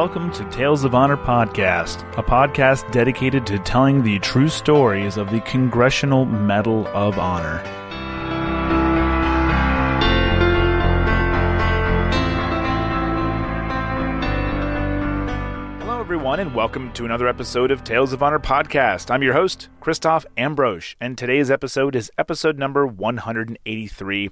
welcome to Tales of Honor Podcast, a podcast dedicated to telling the true stories of the Congressional Medal of Honor. Hello everyone, and welcome to another episode of Tales of Honor Podcast. I'm your host, Christoph Ambrosch, and today's episode is episode number 183.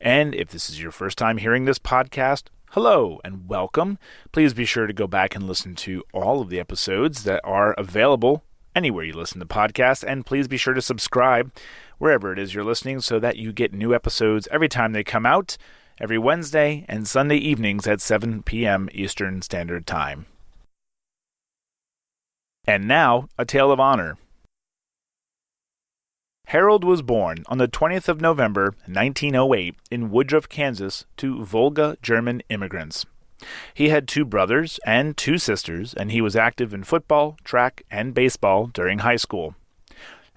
And if this is your first time hearing this podcast, hello and welcome. Please be sure to go back and listen to all of the episodes that are available anywhere you listen to podcasts, and please be sure to subscribe wherever it is you're listening so that you get new episodes every time they come out, every Wednesday and Sunday evenings at 7 p.m. Eastern Standard Time. And now, a tale of honor. Harold was born on the 20th of November, 1908, in Woodruff, Kansas, to Volga German immigrants. He had two brothers and two sisters, and he was active in football, track, and baseball during high school.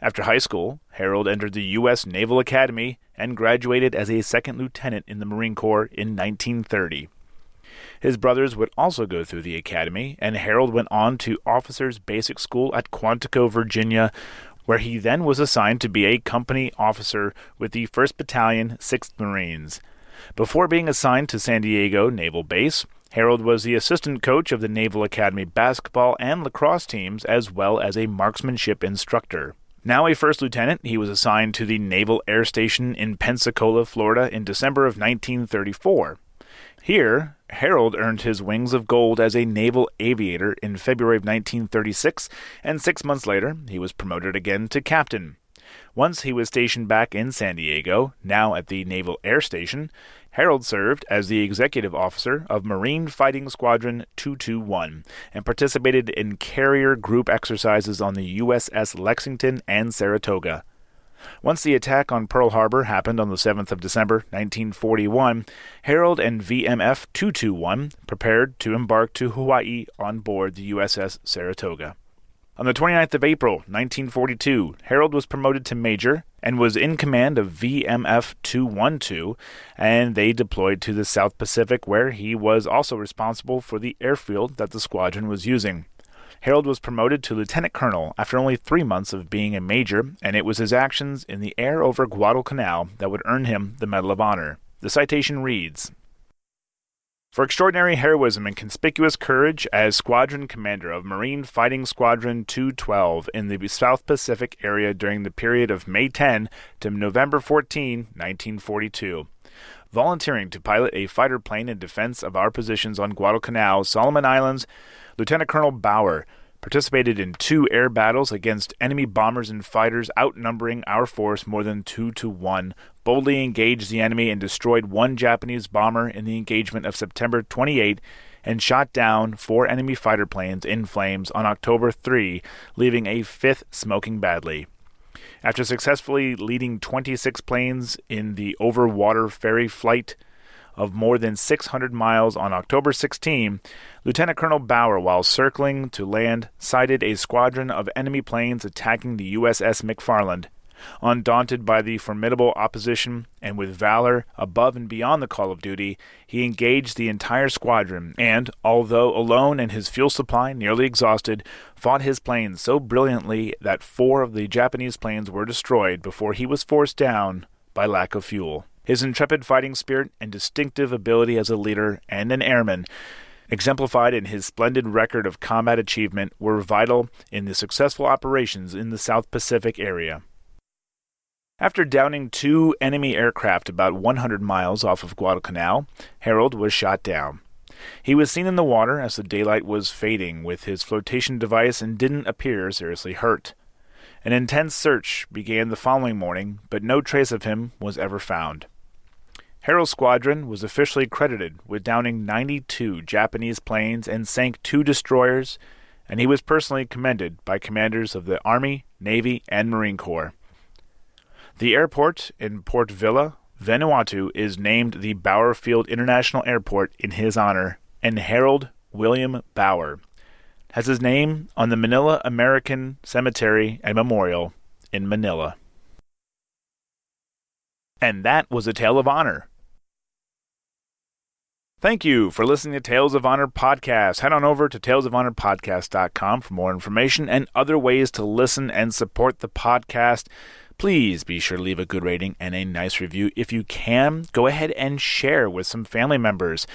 After high school, Harold entered the U.S. Naval Academy and graduated as a second lieutenant in the Marine Corps in 1930. His brothers would also go through the academy, and Harold went on to Officers Basic School at Quantico, Virginia, where he then was assigned to be a company officer with the 1st Battalion, 6th Marines. Before being assigned to San Diego Naval Base, Harold was the assistant coach of the Naval Academy basketball and lacrosse teams, as well as a marksmanship instructor. Now a first lieutenant, he was assigned to the Naval Air Station in Pensacola, Florida in December of 1934. Here, Harold earned his wings of gold as a naval aviator in February of 1936, and 6 months later, he was promoted again to captain. Once he was stationed back in San Diego, now at the Naval Air Station, Harold served as the executive officer of Marine Fighting Squadron 221 and participated in carrier group exercises on the USS Lexington and Saratoga. Once the attack on Pearl Harbor happened on the 7th of December, 1941, Harold and VMF 221 prepared to embark to Hawaii on board the USS Saratoga. On the 29th of April, 1942, Harold was promoted to major and was in command of VMF 212, and they deployed to the South Pacific, where he was also responsible for the airfield that the squadron was using. Harold was promoted to lieutenant colonel after only 3 months of being a major, and it was his actions in the air over Guadalcanal that would earn him the Medal of Honor. The citation reads, "For extraordinary heroism and conspicuous courage as squadron commander of Marine Fighting Squadron 212 in the South Pacific area during the period of May 10 to November 14, 1942. Volunteering to pilot a fighter plane in defense of our positions on Guadalcanal, Solomon Islands, Lieutenant Colonel Bauer participated in 2 air battles against enemy bombers and fighters outnumbering our force more than 2 to 1, boldly engaged the enemy and destroyed 1 Japanese bomber in the engagement of September 28, and shot down 4 enemy fighter planes in flames on October 3, leaving a 5th smoking badly. After successfully leading 26 planes in the over-water ferry flight of more than 600 miles on October 16, Lieutenant Colonel Bauer, while circling to land, sighted a squadron of enemy planes attacking the USS McFarland. Undaunted by the formidable opposition, and with valor above and beyond the call of duty, he engaged the entire squadron and, although alone and his fuel supply nearly exhausted, fought his planes so brilliantly that 4 of the Japanese planes were destroyed before he was forced down by lack of fuel. His intrepid fighting spirit and distinctive ability as a leader and an airman, exemplified in his splendid record of combat achievement, were vital in the successful operations in the South Pacific area. After downing 2 enemy aircraft about 100 miles off of Guadalcanal, Harold was shot down. He was seen in the water as the daylight was fading with his flotation device and didn't appear seriously hurt. An intense search began the following morning, but no trace of him was ever found. Harold's squadron was officially credited with downing 92 Japanese planes and sank 2 destroyers, and he was personally commended by commanders of the Army, Navy, and Marine Corps. The airport in Port Vila, Vanuatu, is named the Bauer Field International Airport in his honor, and Harold William Bauer has his name on the Manila American Cemetery and Memorial in Manila. And that was a tale of honor. Thank you for listening to Tales of Honor Podcast. Head on over to talesofhonorpodcast.com for more information and other ways to listen and support the podcast. Please be sure to leave a good rating and a nice review. If you can, go ahead and share with some family members.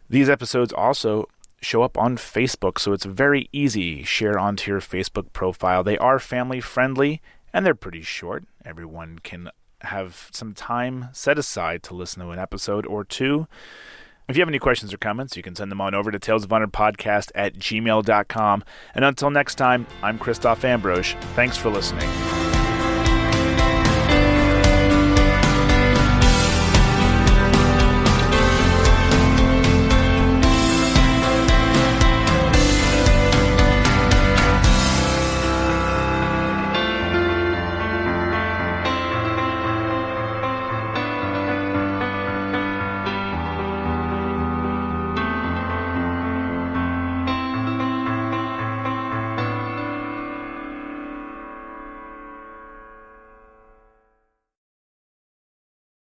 These episodes also show up on Facebook, so it's very easy. Share onto your Facebook profile. They are family friendly and they're pretty short. Everyone can have some time set aside to listen to an episode or two. If you have any questions or comments, you can send them on over to talesofhonorpodcast@gmail.com. And until next time, I'm Christoph Ambrosch. Thanks for listening.